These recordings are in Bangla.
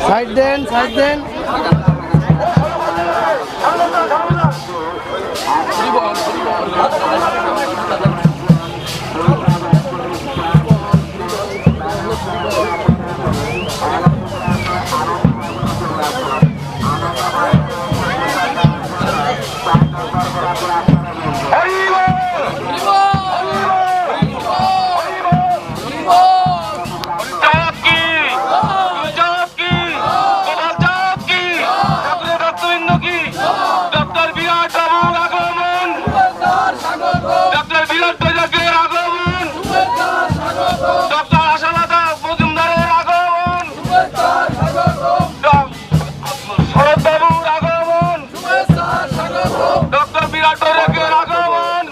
সাইড দেন, সাইড দেন। ডক্টর বিরাট বৈরাগের আগমন,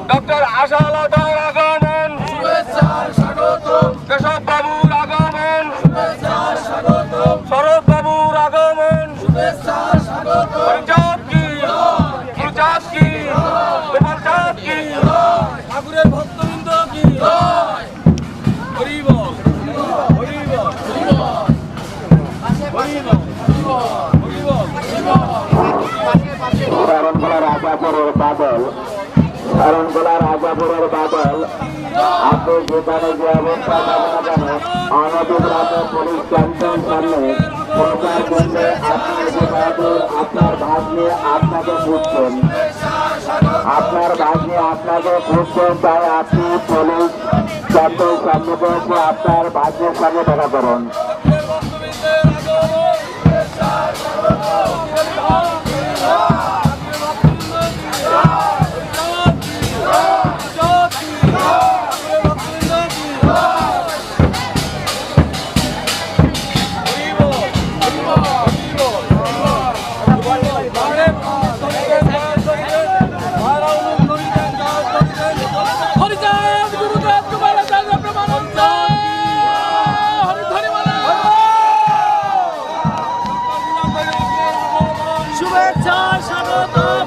ডক্টর আশালতার আগমন, কেশব বাবুর আগমন, শরৎ বাবুর আগমন, হরিচাঁদ কি, গুরুচাঁদ কি, গোপাল চাঁদ কি, ঠাকুরের ভক্তবৃন্দ কি, হরি বল, হরি বল, হরি বল, হরি বল। শরণখোলা রাজাপুরের বাদল, শরণখোলা রাজাপুরের বাদল, আপনি যেখানে যে অবস্থা পাবেন না কেন, অনতিবিলম্বে পুলিশ ক্যাম্পের সামনে প্রচার করলে আপনি যে বাহাদুর আপনার ভাগ নিয়ে আপনাকে খুঁজছেন, আপনার ভাগ নিয়ে আপনাকে খুঁজছেন, তাই আপনি পুলিশ ক্যাম্পের সামনে পৌঁছে আপনার ভাগ্যের সঙ্গে দেখা করুন।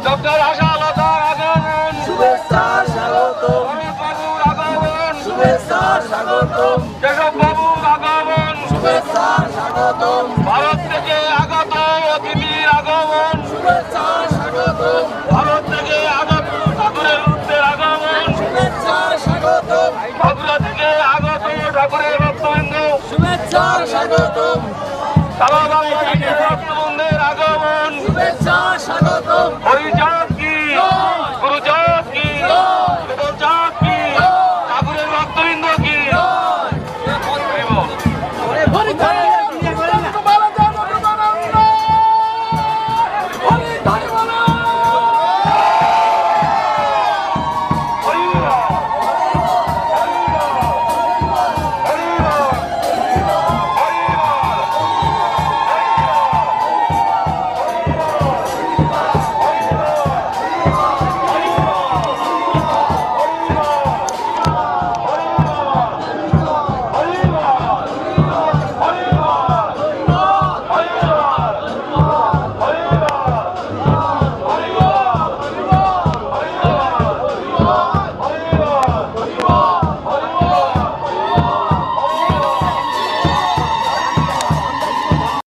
ডক্টর আশালতার আগমন, কেশব বাবুর আগমন, ভারত থেকে আগত অতিথির আগমন, ভারত থেকে আগত ঠাকুরের রূপের আগমন, বাঁকুড়া থেকে আগত ঠাকুরের ভক্তবৃন্দ, সারা বাংলা থেকে ভক্তবৃন্দের